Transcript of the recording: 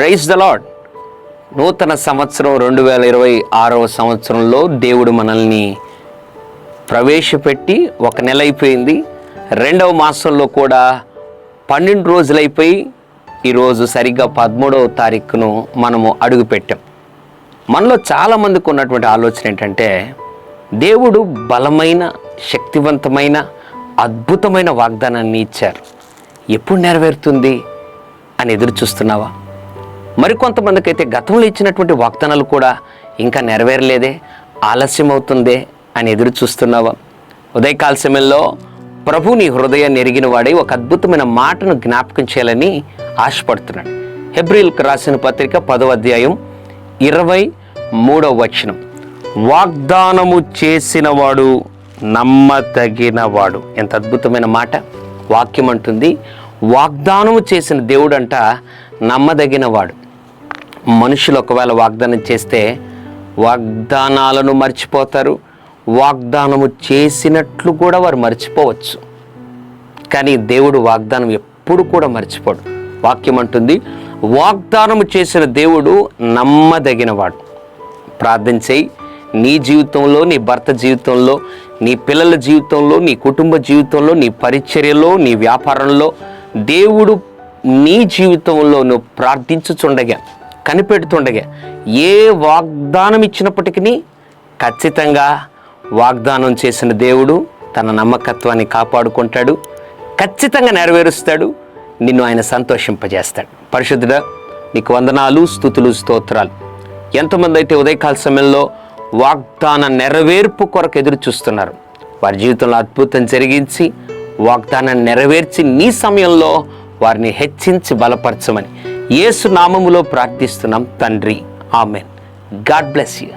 Praise the lord. నూతన సంవత్సరం 2026వ సంవత్సరంలో దేవుడు మనల్ని ప్రవేశపెట్టి 1 నెల అయిపోయింది. 2వ మాసంలో కూడా 12 రోజులైపోయి ఈరోజు సరిగ్గా 13వ తారీఖును మనము అడుగుపెట్టాం. మనలో చాలామందికి ఉన్నటువంటి ఆలోచన ఏంటంటే, దేవుడు బలమైన, శక్తివంతమైన, అద్భుతమైన వాగ్దానాన్ని ఇచ్చారు, ఎప్పుడు నెరవేరుతుంది అని ఎదురు చూస్తున్నావా? మరికొంతమందికి అయితే గతంలో ఇచ్చినటువంటి వాగ్దానాలు కూడా ఇంకా నెరవేరలేదే, ఆలస్యం అవుతుందే అని ఎదురు చూస్తున్నావా? ఉదయకాల సమయంలో ప్రభు నీ హృదయాన్ని ఎరిగిన వాడే ఒక అద్భుతమైన మాటను జ్ఞాపకం చేయాలని ఆశపడుతున్నాడు. హెబ్రీయులకు రాసిన పత్రిక 10వ అధ్యాయం 23వ వచనం, వాగ్దానము చేసినవాడు నమ్మదగినవాడు. ఎంత అద్భుతమైన మాట! వాక్యం అంటుంది, వాగ్దానము చేసిన దేవుడు అంట నమ్మదగినవాడు. మనుషులు ఒకవేళ వాగ్దానం చేస్తే వాగ్దానాలను మర్చిపోతారు, వాగ్దానము చేసినట్లు కూడా వారు మర్చిపోవచ్చు. కానీ దేవుడు వాగ్దానం ఎప్పుడు కూడా మర్చిపోడు. వాక్యం అంటుంది, వాగ్దానము చేసిన దేవుడు నమ్మదగినవాడు. ప్రార్థన చేయి. నీ జీవితంలో, నీ భర్త జీవితంలో, నీ పిల్లల జీవితంలో, నీ కుటుంబ జీవితంలో, నీ పరిచర్యలో, నీ వ్యాపారంలో దేవుడు నీ జీవితంలో నువ్వు ప్రార్థించుచుండగా, కనిపెడుతుండగా ఏ వాగ్దానం ఇచ్చినప్పటికీ ఖచ్చితంగా వాగ్దానం చేసిన దేవుడు తన నమ్మకత్వాన్ని కాపాడుకుంటాడు, ఖచ్చితంగా నెరవేరుస్తాడు, నిన్ను ఆయన సంతోషింపజేస్తాడు. పరిశుద్ధుడా, నీకు వందనాలు, స్తుతులు, స్తోత్రాలు. ఎంతమంది అయితే ఉదయకాల సమయంలో వాగ్దాన నెరవేర్పు కొరకు ఎదురు చూస్తున్నారు, వారి జీవితంలో అద్భుతం జరిగించి వాగ్దానాన్ని నెరవేర్చి నీ సమయంలో వారిని హెచ్చించి బలపరచమని యేసు నామములో ప్రార్థిస్తున్నాం తండ్రి. ఆమెన్. God bless you.